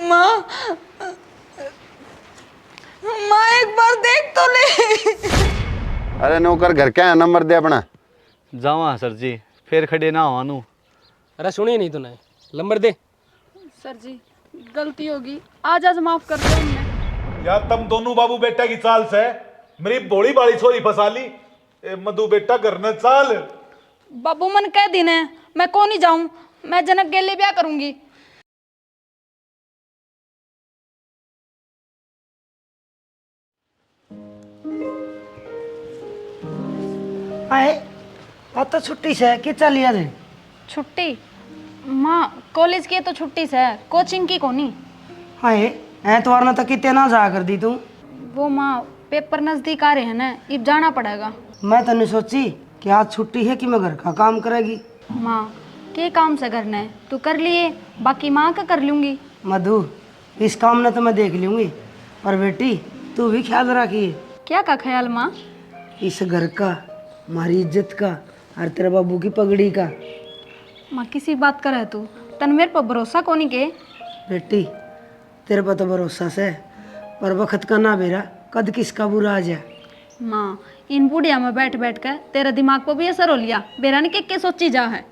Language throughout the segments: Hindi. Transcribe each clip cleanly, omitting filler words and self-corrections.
माँ, माँ एक बार देख तो ले। अरे नौकर घर क्या है, नंबर दे अपना। जावा सर जी, फिर खड़े ना हो। अरे सुनी नहीं तूने, नंबर दे। सर जी गलती होगी, आज आज माफ कर दो हमने। या तुम दोनों बाबू बेटा की चाल से मेरी भोली बाली छोरी फसा ली। ए मधु बेटा घर न चाल। बाबू मन कह दिन है, मैं कौन ही जाऊं, मैं जनक गेले ब्याह करूंगी। आए आज तो छुट्टी से कि चल आज। छुट्टी माँ, कॉलेज की तो छुट्टी से है, कोचिंग की कोनी। आए ऐतवार ने तो कितने ना जा कर दी तू। वो माँ, पेपर नजदीक आ रहे हैं ना, अब जाना पड़ेगा। मैं तो नहीं सोची कि आज छुट्टी है कि मैं घर का काम करेगी। माँ के काम से करना है तू कर लिए, बाकी माँ का कर लूंगी। मधु इस काम ने तो मैं देख लूंगी, पर बेटी तू भी ख्याल रखिए। क्या का ख्याल माँ? इस घर का, हमारी इज्जत का और तेरे बाबू की पगड़ी का। माँ किसी बात कर है तू, तन मेरे पर भरोसा कोनी के। बेटी तेरे पर तो भरोसा से, पर वक्त का ना बेरा कद किसका बुरा आ जाए। माँ इन बुढ़िया में बैठ बैठ कर तेरा दिमाग पर भी असर हो लिया, बेरा ने के सोची जा है।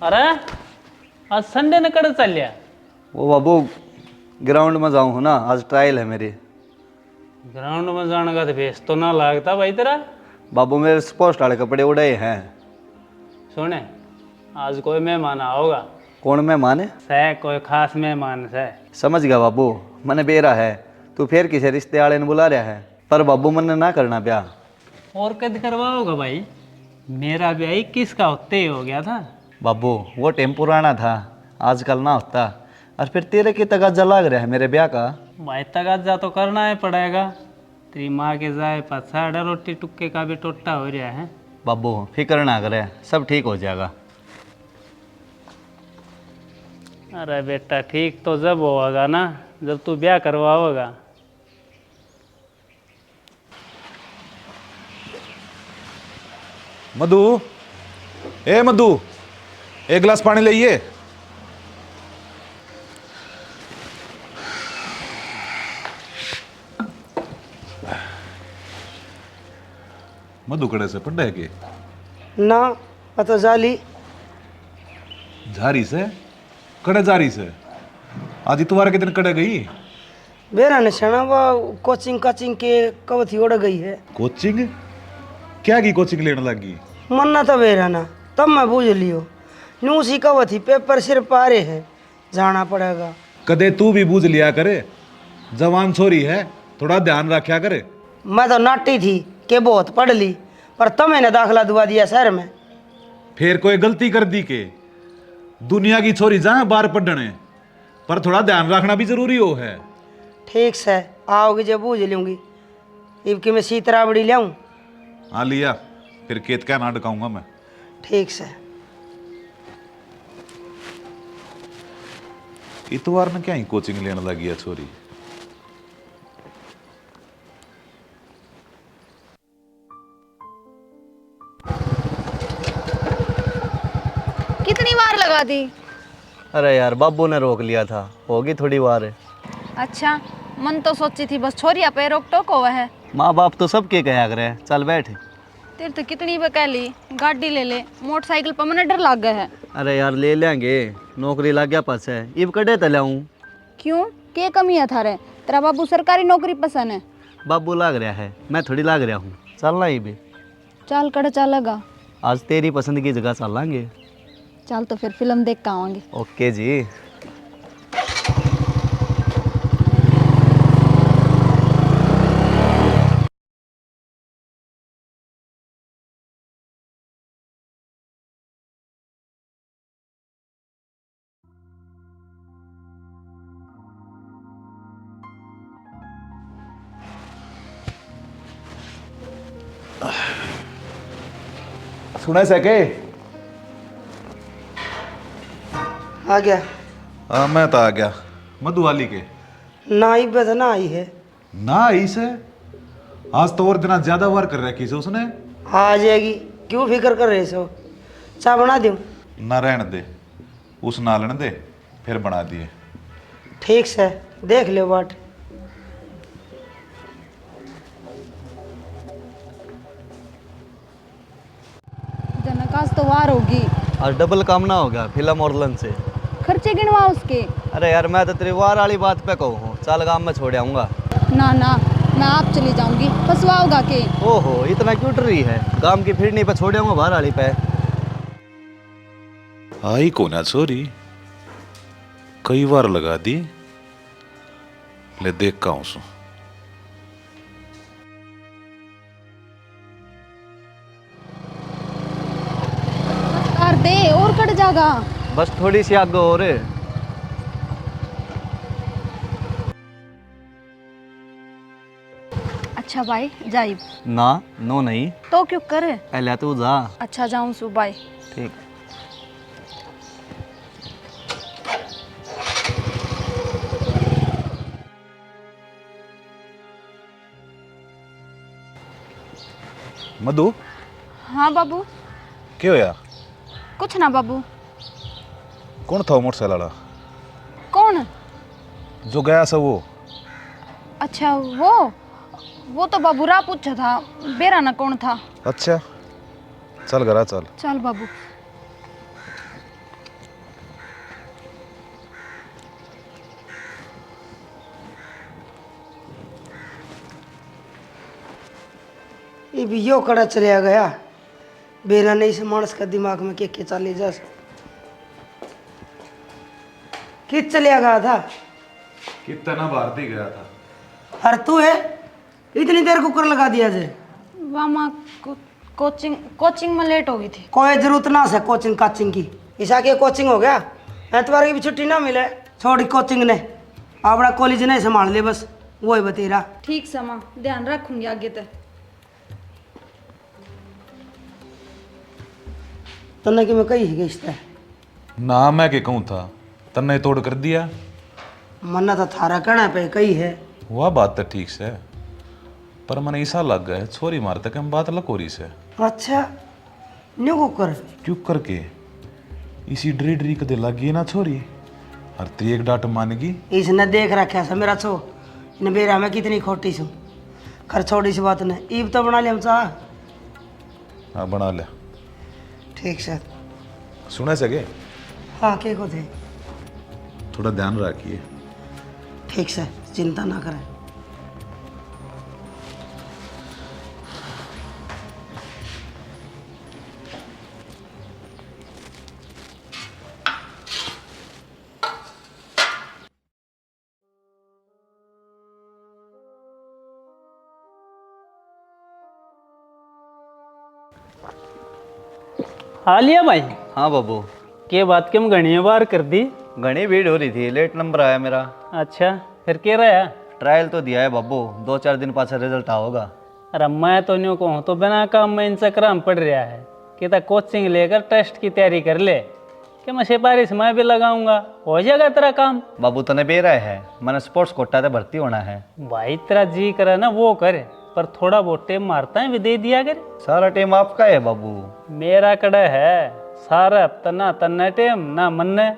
अरे आज संडे ने कड़ चल लिया। वो बाबू ग्राउंड में जाऊँ ना, आज ट्रायल है मेरी। ग्राउंड में जाने का तो भेस तो ना लगता भाई तेरा। बाबू मेरे स्पोर्ट्स वाले कपड़े उड़े हैं। सुने, आज कोई मेहमान आओगा। कौन मेहमान है? सह कोई खास मेहमान से। समझ गया बाबू, मैंने बेरा है तू फिर किसी रिश्ते वाले ने बुला रहा है, पर बाबू मैंने ना करना ब्याह। और कद करवाओगा भाई? मेरा ब्याह 21 का होते ही हो गया था। बाबू वो टाइम पुराना था, आजकल ना होता। और फिर तेरे की तगाजा लग रहा है मेरे ब्याह का। भाई तगाजा तो करना ही पड़ेगा, तेरी माँ के जाए पछाड़ा रोटी टुक्के का भी टोटा हो रहा है। बाबू फिक्र ना करे, सब ठीक हो जाएगा। अरे बेटा ठीक तो जब होगा ना, जब तू ब्याह करवाओगा। मधु, ए मधु, एक गिलास पानी लाइए। मधु कड़े से पड्डे के ना पता जाली झारी से कड़े जारी से आज इतवार के दिन कड़े गई। बेरा निशाना वो कोचिंग काचिंग के कवथी उड़ गई है। कोचिंग क्या की कोचिंग लेने लगी? मन्ना तो बेरा ना, तब मैं बूझ लियो नू सी कवथी पेपर सिर पारे है, जाना पड़ेगा। कदे तू भी बूझ लिया करे, जवान छोरी है, थोड़ा ध्यान रखा करे। मैं तो नाटी थी कि बहुत पढ़ ली, पर तुम्हें ने दाखला दुआ दिया शहर में। फिर कोई गलती कर दी के दुनिया की छोरी जाए बाहर पढ़ने, पर थोड़ा ध्यान रखना भी जरूरी हो है। ठीक से आओगी जब बूझ लूँगी। इब की मैं सीतराबड़ी लाऊं? हाँ लिया, फिर खेत क्या ना डकाऊंगा मैं। ठीक से। इतवार में क्या ही कोचिंग लेने लगी है छोरी। कितनी बार लगा दी? अरे यार बाबू ने रोक लिया था, होगी थोड़ी बार। अच्छा, मन तो सोची थी बस छोरिया पे रोक टोक हुआ है। माँ बाप तो सबके कहा करे, चल बैठ। तेरे तो कितनी बार कह ली गाड़ी ले ले, मोटरसाइकिल पर मैंने डर लग गया है। अरे यार ले लेंगे, नौकरी लग गया पास है, इब कड़े तले आऊँ। क्यों, के कमी है थारे? तेरा बाबू सरकारी नौकरी पसंद है? बाबू लाग रहा है, मैं थोड़ी लाग रहा हूँ। चलना ही भी। चल कड़ चलेगा। आज तेरी पसंद की जगह चलेंगे। चल तो फिर फिल्म देख कर आवांगे। ओके जी। सुना सके आ गया। मैं तो आ गया मधुवाली के। ना आई बस ना आई है। ना आई से आज तो और दिन ज्यादा वार कर रखी से उसने। आ जाएगी, क्यों फिक्र कर रहे हो? चाय बना दूँ? ना रहने दे, उस नालन दे फिर बना दिए। ठीक से देख लो बाट। जनक आज तो वार होगी। और डबल काम ना हो गया फिल्म और लन से। खर्चे गिनवा उसके। अरे यार मैं तो तेरी वार वाली बात पे कहूँ हूँ, चल गाँव में छोड़ आऊँगा। ना ना, मैं आप चली जाऊंगी, फंसवाओगा के। ओहो इतना क्यों डर रही है? गाँव की फिरनी पे छोड़ आऊँगा बाहर वाली पे। आई को ना छोरी, कई बार लगा दी। ले देख का हूँ कार दे और कट जाएगा। बस थोड़ी सी आगे और। अच्छा भाई जाइब। ना नो नहीं, तो क्यों कर? पहले तू जा। अच्छा जाऊं सु भाई। ठीक। मधु हाँ बाबू। क्या होया? कुछ ना बाबू। कौन था मोटरसाइकिल वाला कौन? जो गया सा वो? अच्छा वो तो बाबू रा पूछा था, बेरा ना कौन था। अच्छा चल घरा चल। चल बाबू। ये भी यो कड़ा चलिया गया। बेरा नहीं से मानस का दिमाग में के चले जा। कित चलिया गया था? कितना भारती गया था। अरे तू है इतनी देर कुकर लगा दिया जे। वामा कोचिंग में लेट हो गई थी। कोई जरूरत ना से कोचिंग काचिंग की। ईशा की कोचिंग हो गया, एतवार की भी छुट्टी ना मिले। छोड़ी कोचिंग ने, अपना कॉलेज नहीं संभाल ले बस, वही बतेरा। ठीक समा, ध्यान रखूंगी आगे तक। तन्ने की मैं कही ही गई ना मैं के कहूँ था, तन्ने तोड़ कर दिया। मन्ना तो थारा कहना पे कही है। वह बात तो ठीक से, पर मन ऐसा लग गया छोरी मारते कि हम बात लकोरी से। अच्छा न्यू कुकर क्यों करके इसी डरी डरी कदे लगी ना छोरी, और ती एक डांट मानेगी। इसने देख रखा है मेरा छो इन बेरा में कितनी खोटी सू। खर छोड़ी सी बात ने ईब तो बना लिया हम चाह। हाँ बना ले। ठीक से सुने सके? हाँ के को थे। थोड़ा ध्यान रखिए। ठीक से चिंता ना करें। हालिया भाई। हाँ बाबू। के बात क्यों घनी बार कर दी? घनी भीड़ हो रही थी, लेट नंबर आया मेरा। अच्छा फिर क्या रहा? ट्रायल तो दिया है बाबू, 2-4 दिन पास रिजल्ट आओगा। अरे मैं तो न्यू कहूँ तो बिना काम में इन चक्कर में पड़ रहा है कि ता कोचिंग लेकर टेस्ट की तैयारी कर ले कि मैं सिफारिश मैं भी लगाऊंगा, हो जाएगा तेरा काम। बाबू तने बेरा है, मैंने स्पोर्ट्स कोटा से भर्ती होना है। भाई तेरा जी करे ना वो करे, पर थोड़ा बहुत टेम मारता है भी दे दिया कर। सारा टीम आपका है बाबू। मेरा कड़ा है सारा हफ्ता ना तन्ना टेम ना मन्ने।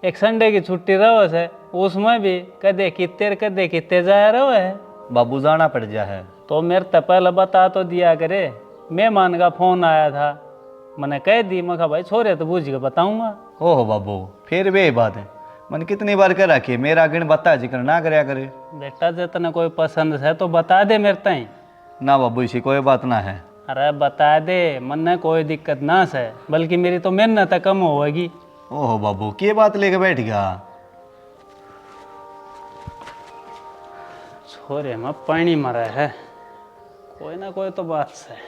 एक संडे की छुट्टी रहो से, उसमें भी कदे कितने जा रहो है। बाबू जाना पड़ जा है तो मेरे तो पहले बता तो दिया करे। मेहमान का फोन आया था, मैंने कह दी, मैं कहा भाई छोरे तो बूझ के बताऊंगा। ओहो बाबू फिर भी यही बात है, मैंने कितनी बार कह रखी मेरा गिण बता जिक्र ना करया करे। बेटा जे तने कोई पसंद है तो बता दे मेरे ताई। ना बाबू इसी कोई बात ना है। अरे बता दे, मन्ने कोई दिक्कत ना से, बल्कि मेरी तो मेहनत कम होगी। ओहो बाबू की बात लेके बैठ गया। छोरे में पानी मरा है, कोई ना कोई तो बात से।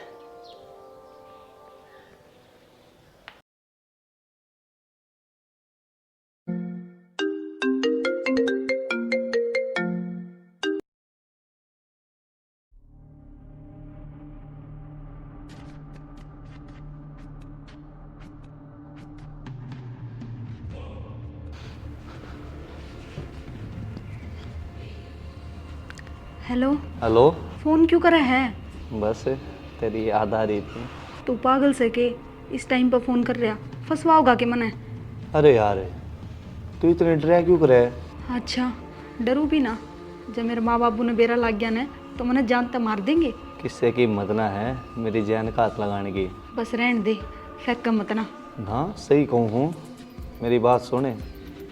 Hello, hello. फोन क्यों करा है? बस तेरी याद आ रही थी। तू पागल से के इस टाइम पर फोन कर रहा, फंसवाओगा के मने? अरे यार, तू इतने डरा क्यों करे? अच्छा, डरू भी ना। जब मेरे माँ बाबू ने बेरा लाग गया ना तो मैंने जान तो मार देंगे। किससे की हिम्मत ना है मेरी जान का हाथ लगाने की। बस रहने दे, फेंक का मत ना। हाँ सही कहूँ हूँ, मेरी बात सुने।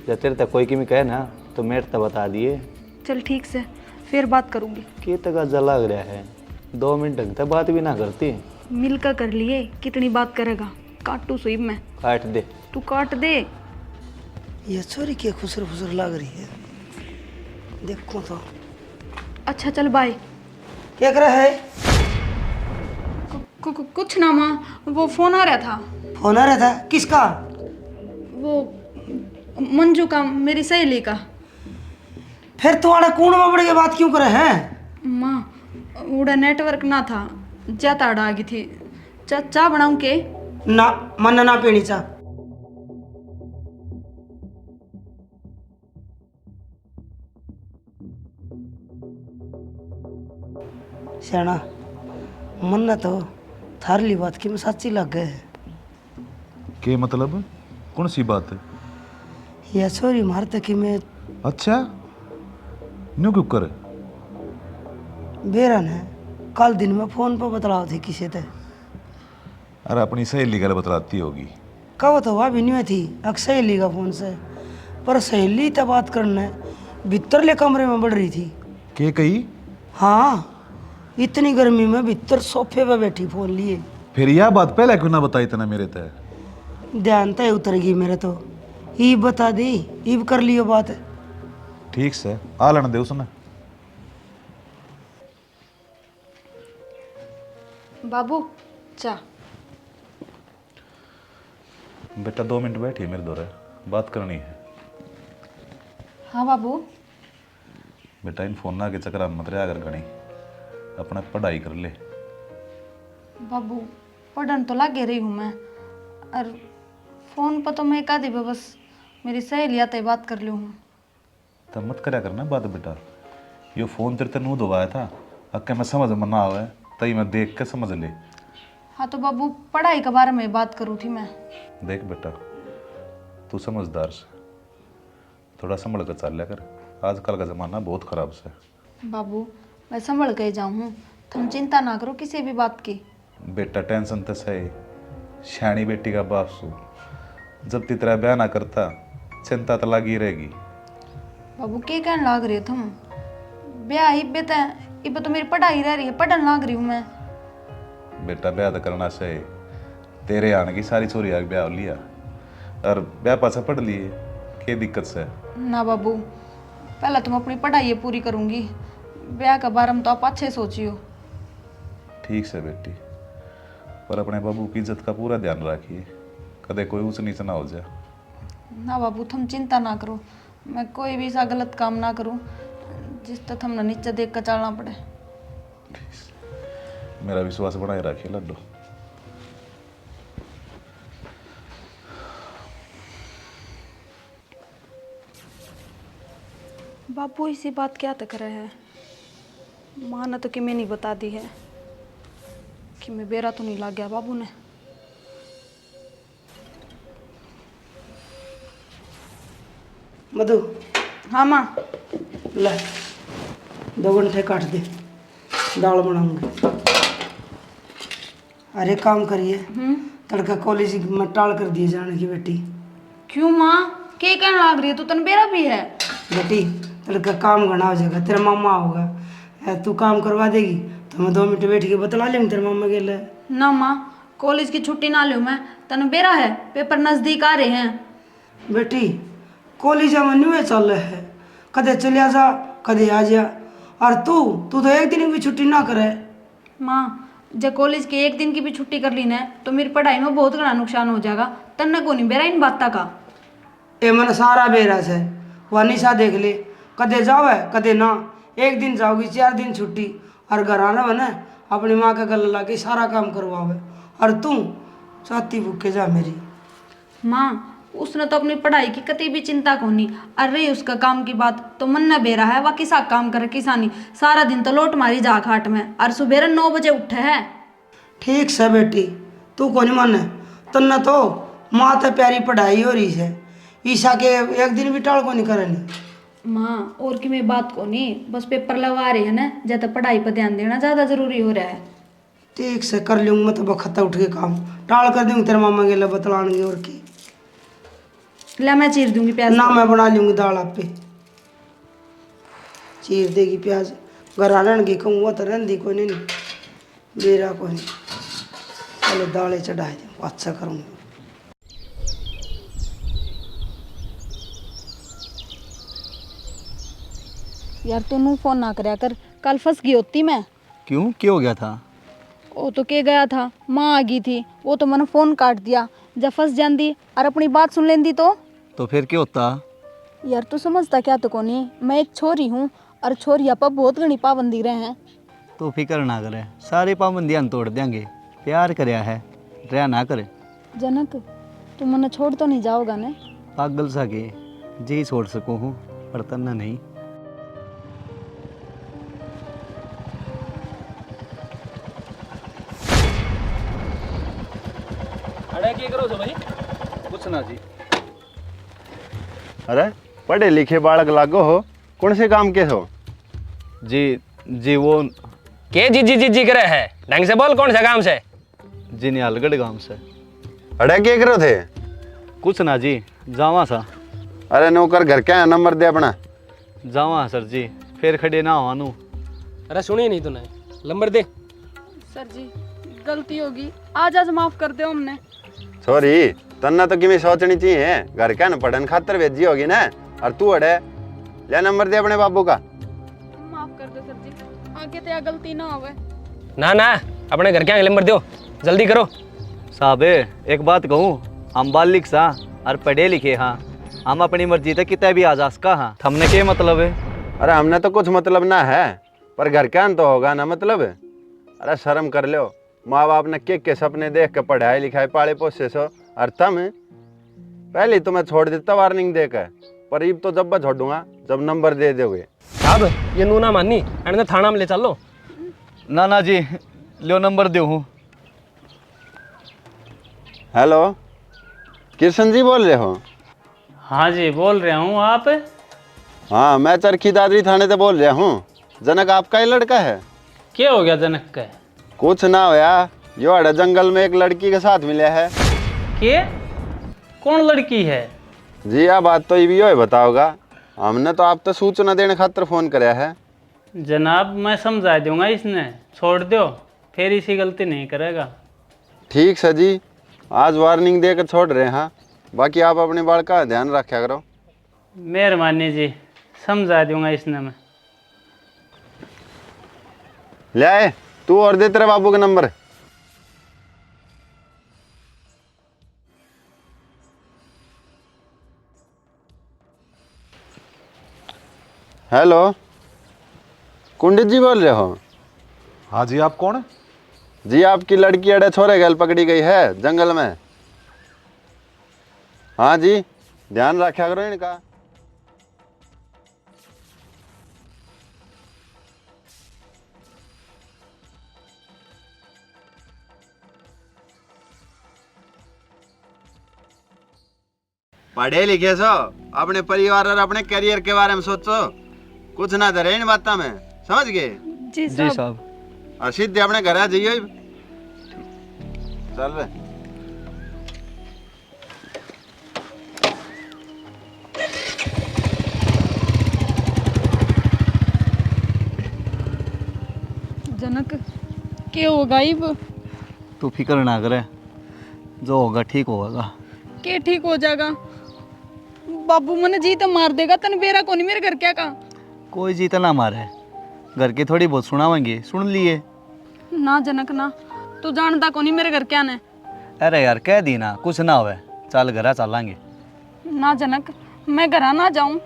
जब तेरे तक कोई की भी कहे ना तो मेरे तक बता दिए। चल ठीक से, फिर बात करूँगी। कि तक जला लग रहा है, 2 मिनट ढंग तक बात भी ना करती। मिलकर कर लिए, कितनी बात करेगा? काटू सुई में। काट दे। तू काट दे। ये छोरी के खुसर खुसर लग रही है, देखो तो। अच्छा चल बाय। क्या कर रहा है? कुछ ना माँ, वो फोन आ रहा था। फोन आ रहा था? किसका? वो मंजू का, मेरी सहेली का। फिर तुम्हारे कूण में पड़ के बात क्यों करे हैं? माँ, उड़ा नेटवर्क ना था, ज्यादा आ गई थी। चाय बनाऊं के? ना, मन ना पीनी चा। श्याना, मन ना तो थारली बात की में सच्ची लग गए। के मतलब कौन सी बात है? यह छोरी मारते कि मैं अच्छा, न्यू क्यों कर? बेरन है, कल दिन में फोन पर बतलाओ थे किसी ते। अरे अपनी सहेली गल बतलाती होगी। कब तो वह भी नहीं थी अक सहेली का फोन से, पर सहेली तो बात करने भीतरले कमरे में बढ़ रही थी। के कही? हाँ, इतनी गर्मी में भीतर सोफे पे बैठी फोन लिए। फिर यह बात पहले क्यों ना बताई तना मेरे तय? ध्यान तय उतर गई मेरे तो। ईब बता दी, ईब कर लियो बात। ठीक से आ लेने दे उसने। बाबू चा। बेटा 2 मिनट बैठिए मेरे दौरे, बात करनी है। हाँ बाबू। बेटा इन फोन के चक्कर मत रहा कर गणी, अपना पढ़ाई कर ले। बाबू पढ़न तो लगे रही हूँ मैं, और फोन पर तो मैं एक आधी बस मेरी सहेली आते बात कर ली हूँ। तब मत करया करना बात बेटा। यो फोन तेरे ते नू दबाया था, अक्के मैं समझ में ना आवे तई मैं देख के समझ ले। हाँ तो बाबू पढ़ाई के बारे में बात करूँ थी मैं। देख बेटा, तू समझदार से थोड़ा संभल कर चल लिया कर, आजकल का ज़माना बहुत ख़राब से। बाबू मैं संभल के जाऊँ हूँ, तुम चिंता ना करो किसी भी बात की। बेटा टेंशन तो सही, शानी बेटी का बाप सू, जब ती तेरा ब्याह ना करता चिंता तो लगी रहेगी। बाबू के कहने लाग रहे हो तुम? ब्याह इब्बे तो मेरी पढ़ाई रह रही है, पढ़न लाग रही हूँ मैं। बेटा ब्याह तो करना सही, तेरे आने की सारी चोरी आग ब्याह लिया और ब्याह पासा पढ़ लिए, क्या दिक्कत से? ना बाबू, पहले तुम अपनी पढ़ाई पूरी करूँगी, ब्याह के बारे में तो आप अच्छे सोचियो। ठीक से बेटी, पर अपने बाबू की इज्जत का पूरा ध्यान रखिए, कदे कोई ऊंच नीच ना हो जाए। ना बाबू तुम चिंता ना करो, मैं कोई भी ऐसा गलत काम ना करूं जिस तक हमने नीचे देख कर चलना पड़े। मेरा विश्वास बनाए रखिए लड्डू। बाबू इसी बात क्या तक रहे है? माँ ने तो कि मैं नहीं बता दी है कि मैं बेरा तो नहीं लग गया बाबू ने। मधु। हाँ माँ। ले 2 घंटे काट दे, दाल बनाऊंगी। अरे काम करिए, तड़का कॉलेज में टाल कर दिए जाने की बेटी। क्यों माँ, के कहने लाग रही है? तू तन बेरा भी है बेटी, तड़का काम घना हो जाएगा, तेरा मामा होगा, तू काम करवा देगी तो मैं 2 मिनट बैठ के बतला लेंगे तेरे मामा के लिए। ना माँ, कॉलेज की छुट्टी ना लूँ मैं, तन बेरा है, पेपर नजदीक आ रहे हैं। बेटी कॉलेज में न्यू चल रहा है, कदे चलिया जा कदे आ जा, और तू तो एक दिन की छुट्टी ना करे। माँ जब कॉलेज के एक दिन की भी छुट्टी कर ली ना तो मेरी पढ़ाई में बहुत बड़ा नुकसान हो जाएगा, तन्ने को नहीं बेरा इन बात का। ए मन सारा बेरस है, वह निशा देख ले, कदे जावे कदे ना, एक दिन जाओगी 4 दिन छुट्टी, और घर आना बना अपनी माँ का गला ला के सारा काम करवावे, और तू छाती भूख के जा मेरी। माँ उसने तो अपनी पढ़ाई की कती भी चिंता को नहीं। और रही उसका काम की बात तो मन न बेरा है, वह किसा काम करे किसानी, सारा दिन तो लोट मारी जा खाट में और सुबह 9 बजे उठे है। ठीक से बेटी, तू को नहीं माने तन्ना तो माँ तो प्यारी पढ़ाई हो रही है, ईशा के एक दिन भी टाल को नहीं करनी। माँ और की मैं बात को नहीं, बस पेपर लगा रहे हैं ना, ज्यादा पढ़ाई पर ध्यान देना ज्यादा जरूरी हो रहा है। ठीक से कर लूँगी मैं तो बखता उठ के काम टाल कर दूँगी, तेरे मामा के लिए बतलाएंगे और की। ला मैं चीर दूंगी प्याज। ना मैं बना लूँगी दाल आप पे, चीर देगी प्याज। घर आने की कहूँगा तो रंधी कोई नहीं, मेरा कोई नहीं। पहले दालें चढ़ा दूँ, अच्छा करूँगी। यार तू फोन ना करया कर, कल फंस गई होती मैं। क्यों, क्या हो गया था? वो तो के गया था, माँ आ गई थी, वो तो मैंने फोन काट दिया। जब फंस जाती और अपनी बात सुन लेंदी तो फिर क्या होता? यार तू समझता क्या तो कोनी, मैं एक छोरी हूँ और छोरिया पर बहुत घनी पाबंदी रहे हैं। तो फिक्र ना करे, सारी पाबंदियां तोड़ देंगे। प्यार करया है, रह ना करे। जनक तू मैंने छोड़ तो नहीं जाओगा ने? पागल सा के जी छोड़ सकूँ हूँ, पर तन्ना नहीं। अरे क्या करो भाई? कुछ ना जी। अरे पढ़े लिखे बालक लागो हो, कौन से काम के हो? जी वो के जी करे है, ढंग से बोल, कौन सा काम से? जी निहालगढ़ गांव से। अरे क्या करो थे? कुछ ना जी, जावा सा। अरे नौकर घर क्या नंबर दे अपना। जावा सर जी, फिर खड़े ना हो। अरे सुनी नहीं तूने, नंबर दे। सर जी गलती होगी, आज माफ कर दो हमने। सॉरी, तन्ना तो किमें सोचनी चाहिए, घर क्या न पढ़न खातर भेजी होगी ना। और तू अड़े ले नंबर दे अपने बाबू का। माफ कर दो सर जी, आगे तो गलती ना होवे। ना अपने घर क्या नंबर दो, जल्दी करो। साहब एक बात कहूँ, हम बालिक सा और पढ़े लिखे हाँ, हम अपनी मर्जी तक कितने भी आजाद का हाँ, हमने क्या मतलब है? अरे हमने तो कुछ मतलब ना है, पर घर क्या तो होगा ना मतलब। अरे शर्म कर लो, माँ बाप ने के सपने देख के पढ़ाई लिखाई पाले पोसे सो। और तुम पहले तो मैं छोड़ देता वार्निंग देकर, पर अब तो जब छोड़ूंगा जब नंबर दे दोगे। साहब ये नू ना माननी, अरे थाना में ले चलो। ना जी, लो नंबर दो हूँ। हेलो, किशन जी बोल रहे हो? हाँ जी बोल रहा हूँ, आप? हाँ मैं चरखी दादरी थाने से बोल रहा हूँ। जनक आपका ही लड़का है? क्या हो गया जनक का? कुछ ना होया, यो अड़ा जंगल में एक लड़की के साथ मिला है। के कौन लड़की है? जी आ बात तो ये ही बताओगा, हमने तो आप तो सूचना देने खातिर फोन कराया है। जनाब मैं समझा दूंगा, इसने छोड़ दो, फिर इसी गलती नहीं करेगा। ठीक है जी, आज वार्निंग देकर छोड़ रहे हैं। हाँ बाकी आप अपने बाल का ध्यान रखा करो। मेहरबानी जी, समझा दूंगा इसने मैं। ले आए तू और दे तेरे बाबू का नंबर। हेलो, कुंडित जी बोल रहे हो? हाँ जी, आप कौन? जी आपकी लड़की अड़े छोरे गल पकड़ी गई है जंगल में। हाँ जी, ध्यान रखा करो इनका। पढ़े लिखे सो, अपने परिवार और अपने करियर के बारे में सोचो, कुछ ना धरे इन बातों में, समझ गए? जी जी साहब। और सीधे अपने घर आ जाइए। चल रहे जनक क्या होगा अब? तू फिक्र ना करे, जो होगा ठीक होगा। के ठीक हो जाएगा? बाबू मने जी तो मार देगा, तन बेरा कोनी मेरे घर क्या का? कोई जीत ना मारे, घर की थोड़ी बहुत सुनावेंगे, सुन लिए। ना जनक ना, तू जानता कोनी मेरे घर क्या ने। अरे यार कह दी ना, कुछ ना होवे, चल घरा चलांगे। ना जनक, मैं घरा ना जाऊं।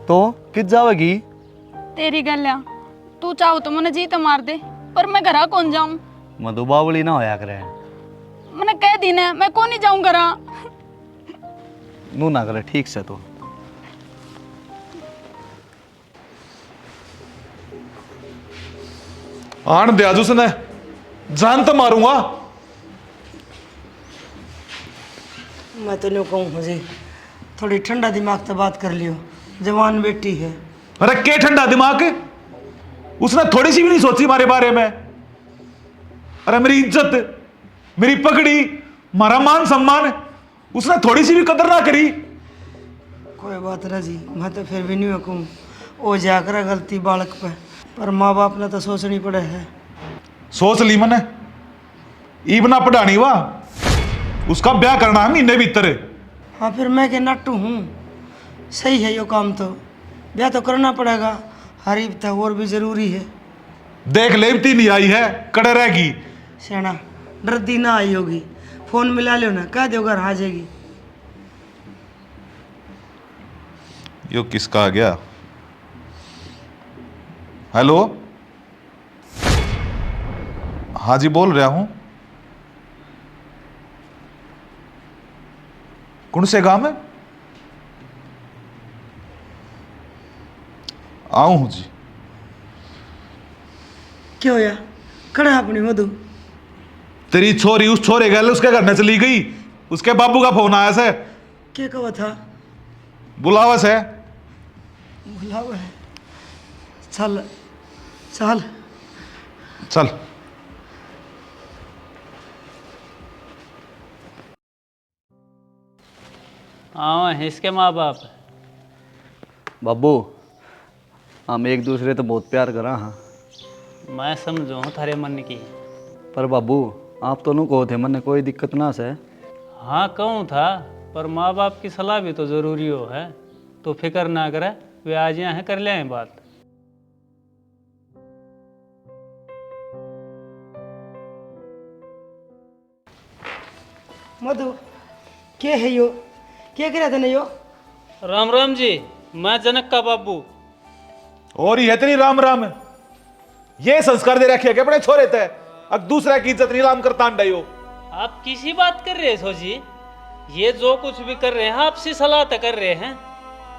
तो कित जावेगी? तेरी गल्या, तू चाहो तो मने जी तो मार दे, पर मैं घरा कौन जाऊं? मधु बावली ना होया करे। मैंने कह दी ना, मैं कौन नहीं जाऊं घरा। नू ना करे ठीक से तो। आन दे आज उसने जान तो मारूंगा। मैं तो नहीं कहूँ मुझे थोड़ी ठंडा दिमाग से बात कर लियो, जवान बेटी है। अरे क्या ठंडा दिमाग, उसने थोड़ी सी भी नहीं सोची हमारे बारे में। अरे मेरी इज्जत, मेरी पगड़ी, हमारा मान सम्मान, उसने थोड़ी सी भी कदर ना करी। कोई बात ना जी, मैं तो फिर भी नहीं कहूँ वो जाकर गलती बालक पे, पर माँ बाप ने तो सोचनी पड़े है। सोच ली मैंने, ईबना पढ़ानी हुआ, उसका ब्याह करना है महीने भीतर। हाँ फिर मैं के नट्टू हूँ, सही है यो काम तो, ब्याह तो करना पड़ेगा, हरीब तो और भी जरूरी है। देख लेवती नहीं आई है, कड़े रहेगी। सियाना डरती ना आई होगी, फोन मिला लो ना, कह दो घर आ जाएगी। यो किसका आ गया? हेलो, हाँ जी बोल रहा हूं। कौन से गांव में? आऊं हूं जी। क्यों होया, खड़ा अपनी मधु। तेरी छोरी उस छोरे गल उसके घर में चली गई, उसके बाबू का फोन आया से, क्या कहा था? बुलावा से। बुलावा है, चल चल चल। हाँ इसके माँ बाप। बाबू हम एक दूसरे तो बहुत प्यार करा हाँ, मैं समझूँ थारे मन की। पर बाबू आप तो नू कहो थे मन कोई दिक्कत ना से। हाँ कहूँ था, पर माँ बाप की सलाह भी तो ज़रूरी हो है। तो फिक्र ना करे, वे आज यहाँ कर ले आए बात। मधु क्या है यो, क्या करा था यो? राम राम जी, मैं जनक का बाबू। और ये तेरी राम राम, ये संस्कार दे रखे अपने छोरे थे, अब दूसरा की इज्जत नीलाम करता अंडा हो। आप किसी बात कर रहे हो जी? ये जो कुछ भी कर रहे हैं आपसी सलाह तो कर रहे हैं,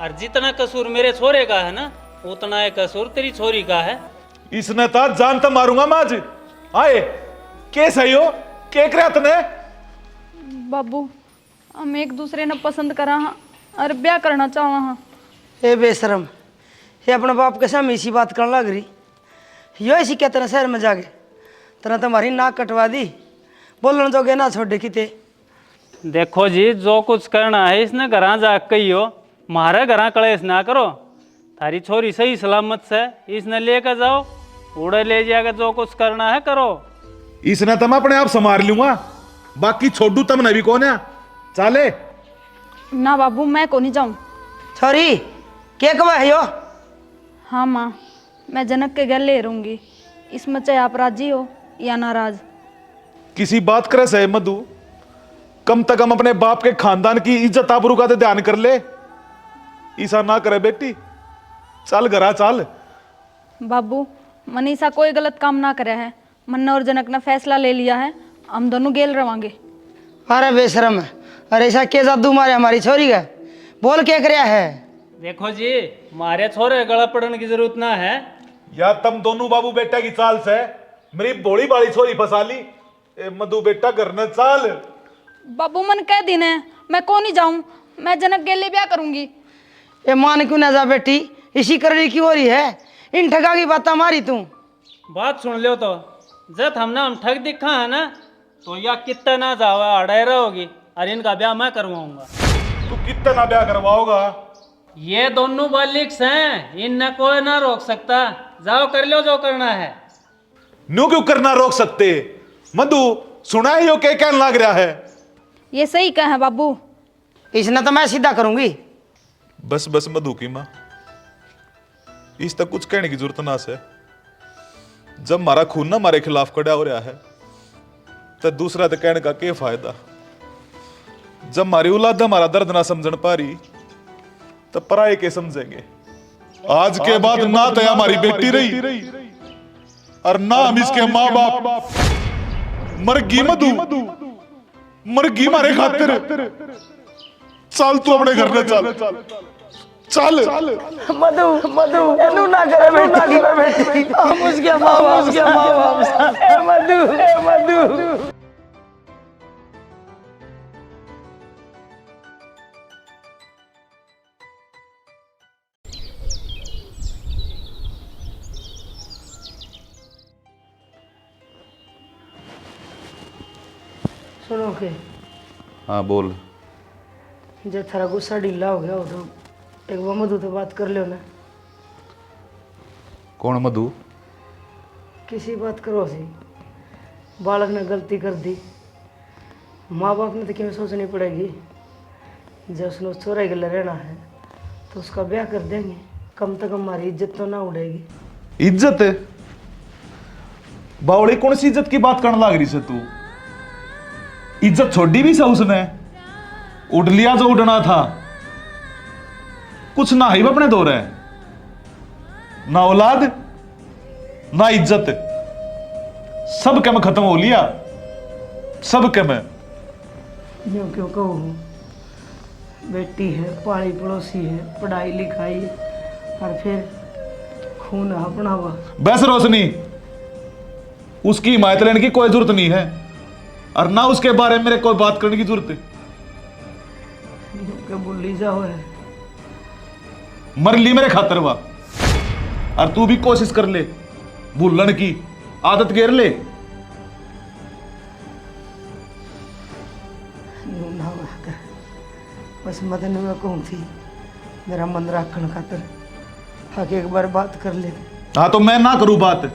और जितना कसूर मेरे छोरे का है ना, उतना ही कसूर तेरी छोरी का है। इसने तो जान तो मारूंगा मैं आज। आए के सही हो, के करे तने? बाबू हम एक दूसरे ने पसंद करा हाँ और ब्याह करना चाहा हाँ। ए बेशरम, ये अपने बाप के सामने इसी बात करने लग रही, यो ऐसी क्या तेरा शहर में जाके तेरा तुम्हारी नाक कटवा दी, बोलने जोगे ना छोड़े किते। देखो जी, जो कुछ करना है इसने घर जा कहियो, मारे घर कलेश ना करो। थारी छोरी सही सलामत से इसने लेकर जाओ, उड़े ले जाकर जो कुछ करना है करो। इसने तो मैं अपने आप संभाल लूंगा, बाकी छोड़ू तमने भी कौन है। चाले ना बाबू मैं को नहीं जाऊँ। सॉरी क्या कवा है यो? हाँ माँ, मैं जनक के घर ले रहूँगी, इसमें चाहे आप राजी हो या नाराज। किसी बात करे सही मधु, कम से कम अपने बाप के खानदान की इज्जत आबरू का तो ध्यान कर ले। ऐसा ना करे बेटी, चल घरा चल। बाबू मनीषा कोई गलत काम ना करे है, मन्ना और जनक ने फैसला ले लिया है, हम दोनों गेल रवांगे। अरे बेशरम, अरे ऐसा क्या जादू मारे हमारी छोरी का, बोल क्या करया है? देखो जी, मारे छोरे गला पड़ने की जरूरत ना है। या तुम दोनों बाबू बेटा की चाल से मेरी भोली बाली छोरी फंसा ली। ए मधु बेटा घर न चाल। बाबू मन कह दिन है, मैं को नहीं जाऊँ, मैं जनक गेले ब्याह करूँगी। ये मान क्यों ना जा बेटी, इसी करने की हो रही है, इन ठगा की बात मारी तू। बात सुन लो तो, जब हमने हम ठग दिखा है ना, तो या कितना ना जावा अड़े रहोगी, और इनका ब्याह मैं करवाऊंगा। तू कितना ब्याह करवाओगा? ये दोनों बालिक्स हैं, इनने कोई ना रोक सकता। जाओ कर लो जो करना है। न्यू क्यों करना रोक सकते? मधु सुना है यो क्या कहने लग रहा है? ये सही कहा है बाबू। इसने तो मैं सीधा करूंगी। बस बस मधु की माँ, इस तक कुछ कहने की जरूरत ना से। जब हमारा खून ना हमारे खिलाफ खड़ा हो रहा है, तो दूसरा तो कहने का क्या फायदा। जब हमारी औलाद हमारा दर्द ना समझ पा रही, तो पराये के समझेंगे। आज के बाद ना तो हमारी बेटी रही और ना हम इसके माँ बाप। मरगी मधु, मरगी मारे खातिर। चल तू अपने घर में चल चल मधु मधु एनु ना करे बेटी हम उसके माँ बाप ए मधु सुनो के हाँ बोल जब थारा गुस्सा ढीला हो गया हो तो एक बार मधु तो बात कर लो ना। कौन मधु? किसी बात करो सी बालक ने गलती कर दी, माँ बाप ने तो क्यों सोचनी पड़ेगी। जब उसने उस छोरे के लिए रहना है तो उसका ब्याह कर देंगे, कम से कम हमारी इज्जत तो ना उड़ेगी। इज्जत? बावड़ी कौन सी इज्जत की बात करने लग रही से तू? इज्जत छोड़ी भी सा उसने, उड़ लिया जो उड़ना था, कुछ ना ही अपने दो रहे, ना औलाद ना इज्जत, सब के में खत्म हो लिया, सब के में। यूँ क्यों कहूँ, बेटी है, पाली पड़ोसी है, पढ़ाई लिखाई और फिर खून अपना हुआ। बस रोशनी, उसकी हिमायत लेने की कोई जरूरत नहीं है और ना उसके बारे में मेरे कोई बात करने की जरूरत है। भूली जाओ है, मर ली मेरे खातर वा, और तू भी कोशिश कर ले भूलन की आदत घेर ले। बस मदन में कहूँ थी मेरा मन रखने खातर आगे एक बार बात कर ले। हाँ तो मैं ना करूं बात,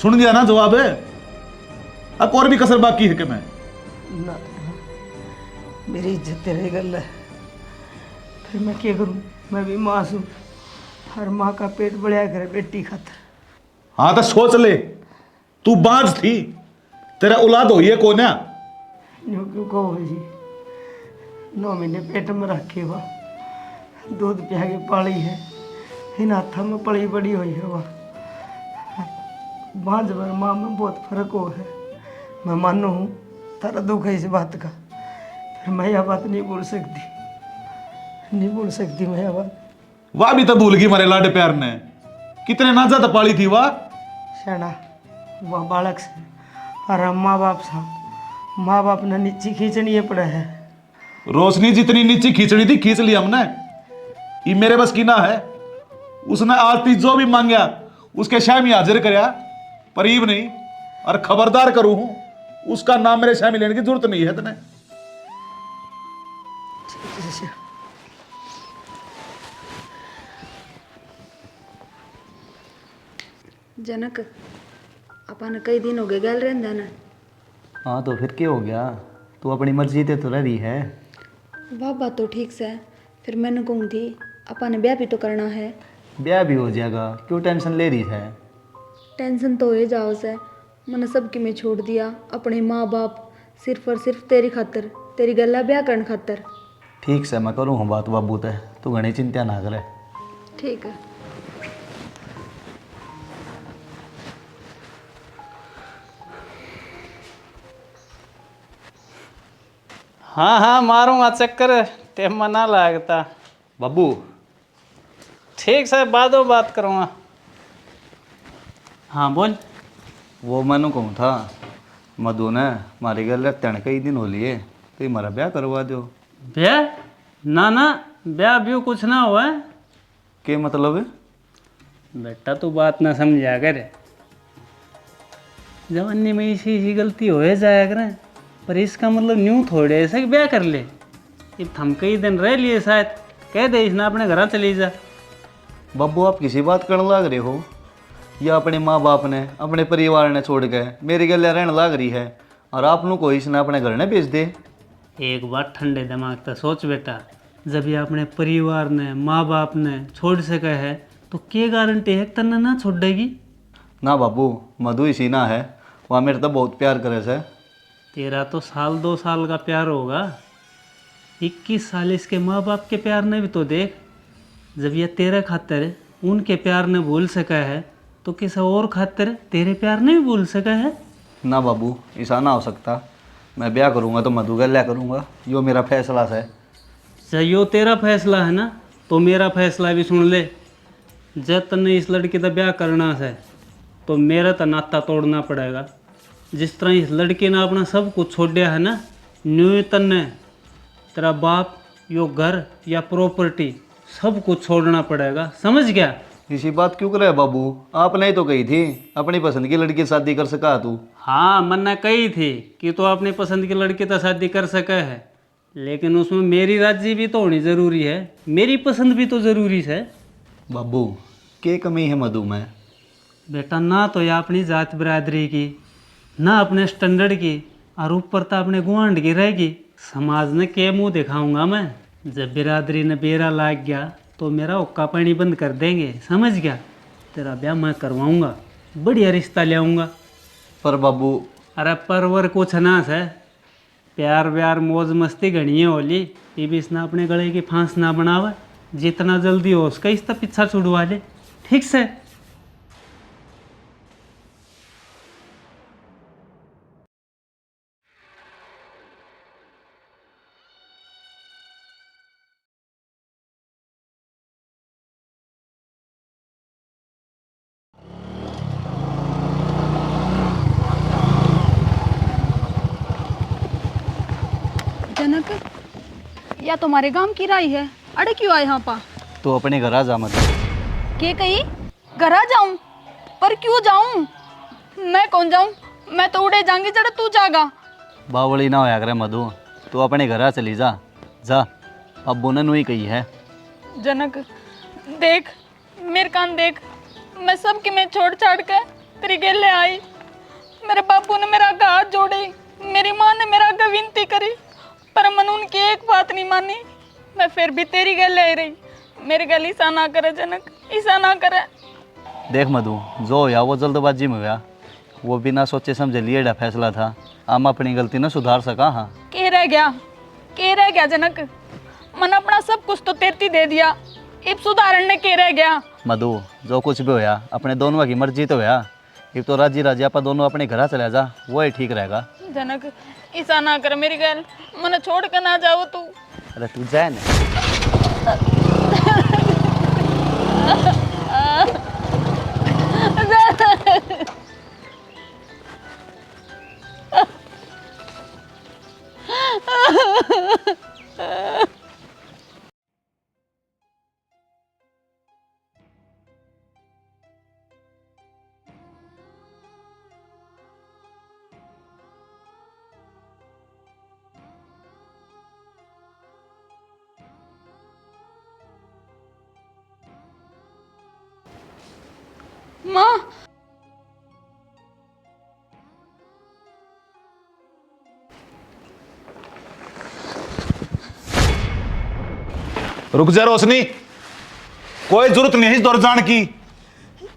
सुन गया ना जवाब है, अब और भी कसर बाकी है कि मैं ना, मेरी इज्जत तेरे गल है, फिर मैं क्या करूं, मैं भी माँ हूँ, हर माँ का पेट बढ़िया करे बेटी खातर। हाँ तो सोच ले, तू बांझ थी, तेरा औलाद हो ये कौन है? यूँ क्यों कहो जी, 9 महीने पेट में रखे हुआ, दूध पिया के पाली है, इन हाथों में पली बड़ी हुई है वह। बांझ और माँ में बहुत फर्क हो है, मैं मानू हूँ तारा दुख है इस बात का, फिर मैं यह बात नहीं बोल सकती, नहीं बोल सकती मैं यह बात। वाह भी तो भूल गई मारे लाडे प्यार ने, कितने ना ज्यादा पाली थी वाह। शाना वह बालक से और हम माँ बाप सा, माँ बाप ने नीचे खींचनी पड़ा है। रोशनी जितनी नीचे खींचनी थी खींच ली हमने, ये मेरे बस की ना है। उसने आज ती जो भी मांगया उसके शामी हाजिर करया, परीब नहीं, और खबरदार करूं हूं उसका नाम मेरे शामी लेने की जरूरत नहीं है तने। जनक अपन कई दिन हो गए गल रहंदा ना। हाँ तो फिर क्या हो गया, तू अपनी मर्जी ते तो रह रही है। वाह बात तो ठीक से, फिर मैंने कहूँ थी अपन ब्याह भी तो करना है। ब्याह भी हो जाएगा, क्यों टेंशन ले रही है? टेंशन तो हो जाओ से, मैंने सबकी में छोड़ दिया अपने माँ बाप, सिर्फ और सिर्फ तेरी खातर, तेरी गला ब्याह करने खातर। ठीक से मैं करूँ हूँ बात बाबू ते, तू घनी चिंता ना करे। ठीक है। हाँ हाँ मारूंगा चक्कर, टाइम ना लगता। बाबू ठीक से बादो बात करूँगा। हाँ बोल। वो मैंने कहूँ था, मधु ने मारे घर रहते हैं कई दिन हो लिए, तो ये हमारा ब्याह करवा दो। ब्याह? ना ना, ब्याह भी कुछ ना हुआ है। क्या मतलब है? बेटा तू बात ना समझा कर, जवानी में इसी गलती हो जाया करें, पर इसका मतलब न्यू थोड़े ऐसे ब्याह कर ले। ये हम कई दिन रह लिए शायद, कह दे इसने अपने घर चली जा। बाबू आप किसी बात करने लग रहे हो, या अपने माँ बाप ने अपने परिवार ने छोड़ के मेरी गले रहने लग रही है, और आप लोग को इसने अपने घर ने भेज दे। एक बात ठंडे दिमाग तक सोच बेटा, जब ये अपने परिवार ने माँ बाप ने छोड़ सका है तो क्या गारंटी है तन्ना ना छोड़ देगी? ना बाबू, मधु इसी ना है, वहाँ मेरे तो बहुत प्यार करे से। तेरा तो 1-2 साल का प्यार होगा, 21 साल इसके माँ बाप के प्यार ने भी तो देख। जब ये तेरे खातिर उनके प्यार ने भूल सका है तो किसी और खातिर तेरे प्यार ने भी भूल सका है। ना बाबू, ऐसा ना हो सकता। मैं ब्याह करूँगा तो मधु गल्या करूँगा, यो मेरा फैसला है। यो तेरा फैसला है ना, तो मेरा फैसला भी सुन ले। जब तन्ने इस लड़की का ब्याह करना है तो मेरा तो नाता तोड़ना पड़ेगा। जिस तरह इस लड़की ने अपना सब कुछ छोड़ दिया है ना, न्यू तन्ने तेरा बाप, यो घर या प्रॉपर्टी सब कुछ छोड़ना पड़ेगा, समझ गया? इसी बात क्यों करे बाबू? आपने ही तो कही थी अपनी पसंद की लड़की से शादी कर सका तू। हाँ, मन्ना कही थी कि तो अपनी पसंद की लड़की तो शादी कर सके है, लेकिन उसमें मेरी राजी भी तो होनी ज़रूरी है, मेरी पसंद भी तो ज़रूरी है। बाबू क्या कमी है मधु में? बेटा, ना तो या अपनी जात बिरादरी की, ना अपने स्टैंडर्ड की, और ऊपर तो अपने गुआंढ की रहेगी। समाज ने के मुंह दिखाऊंगा मैं? जब बिरादरी ने बेरा लाग गया तो मेरा हुक्का पानी बंद कर देंगे, समझ गया? तेरा ब्याह मैं करवाऊंगा, बढ़िया रिश्ता ले आऊँगा। पर बाबू, अरे परवर कुछ ना है, प्यार व्यार मौज मस्ती घनी है होली, ये भी इसने अपने गले की फांस ना बनावे, जितना जल्दी हो उसका इसका पीछा छुड़वा ले, ठीक से? जनक, या तुम्हारे गांव की राई है, अड़े क्यों आए यहाँ पा? तो अपने घर आ जा मत। के कही घरा जाऊं? पर क्यों जाऊं? मैं कौन जाऊं? मैं तो उड़े जाऊंगी जरा तू जागा। बावली ना होया करे मधु, तू अपने घर आ चली जा। जा, अब्बू ने ही कही है। जनक देख, मेरे कान देख, मैं सबकी मैं छोड़ छाड़ के तेरी गेले आई। मेरे बापू ने मेरा हाथ जोड़े, मेरी माँ ने मेरा विनती करी, पर मन उनकी एक बात नहीं मानी। मैं फिर भी तेरी गले आई रही। मेरे गल ईसा ना करे जनक, ईसा ना करे। देख मधु, जो होया वो जल्दबाजी में हुआ, वो बिना सोचे समझे लिए फैसला था। हम अपनी गलती न सुधार सका। हाँ, के रह गया जनक? मन अपना सब कुछ तो तेरती दे दिया, इब सुधारण ने के रह गया? मधु, जो कुछ भी होया अपने दोनों की मर्जी तो होया। इब तो राजी राजी आप दोनों अपने घर चले जा, वो ही ठीक रहेगा। जनक ऐसा ना कर, मेरी गल मन छोड़ कर ना जाओ तू। अरे तू जाए ना। माँ, रुक जा रोशनी, कोई जरूरत नहीं है दौड़ जान की।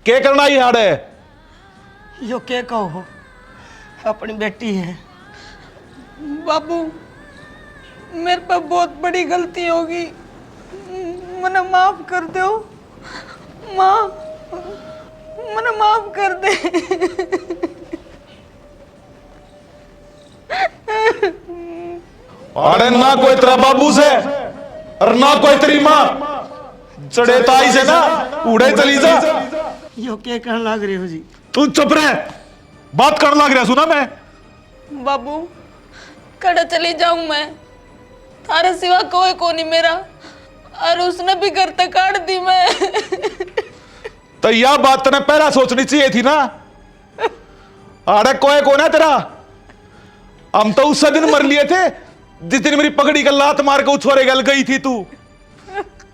क्या करना ही हाड़ है? यो क्या कहो, अपनी बेटी है। बाबू, मेरे पे बहुत बड़ी गलती होगी, मने माफ कर दो। माँ, मने माफ कर दे। अरे ना कोई तेरा बाबू से और ना कोई तेरी माँ, चढ़े ताई से ना उड़े चली जा। यो क्या कहने लग रहे हो जी? तू चुप रह, बात करने लग रहा सुना मैं। बाबू, कड़ा चली जाऊं मैं, थारे सिवा कोई को नहीं मेरा, और उसने भी घर तक काट दी मैं। तो यह बात तने पहला सोचनी चाहिए थी ना। अरे कोई को ना तेरा, हम तो उस दिन मर लिए थे जिस दिन मेरी पगड़ी का लात मार के उछोरे गल गई थी। तू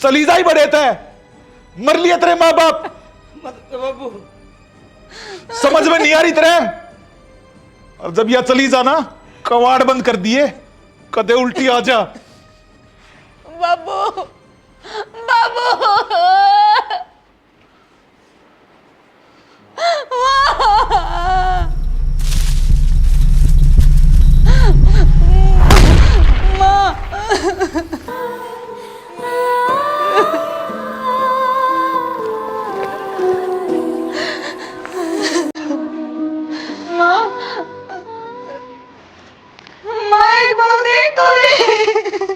चली जा ही बड़े थे, मर लिए तेरे माँ बाप। बाबू, समझ में नहीं आ रही तेरे। और जब यह चली जा ना, कवाड़ बंद कर दिए, कदे उल्टी आ जा। बाबू, बाबू, माँ, एक बार देख तो ले।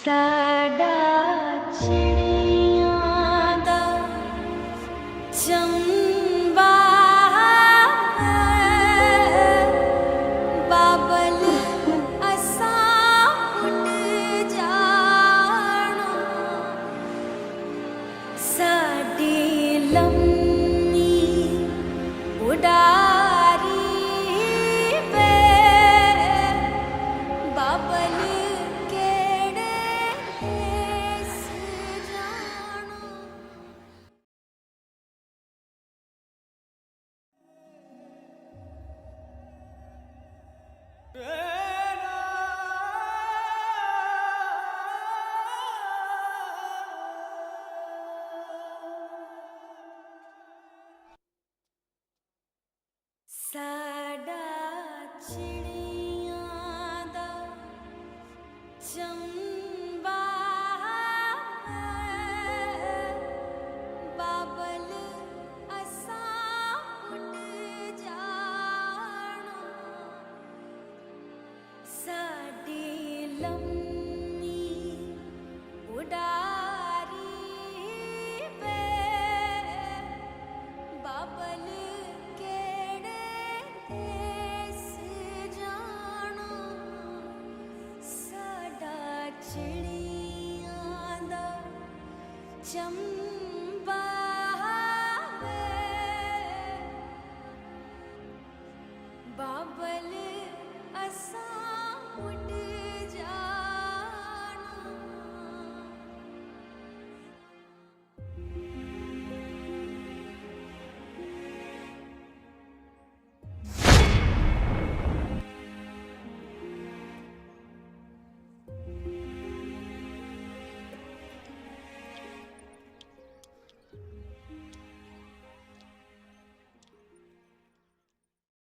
साडा चिड़ियां दा चंबा बाबल असा उड़ जाना साडी लम्मी उडारी पे बाबल साडा चिड़ियां दा चंबा बाबल असा उड़ जाना साडी लम्मी उडारी पे बाबल चिड़ियां दा चम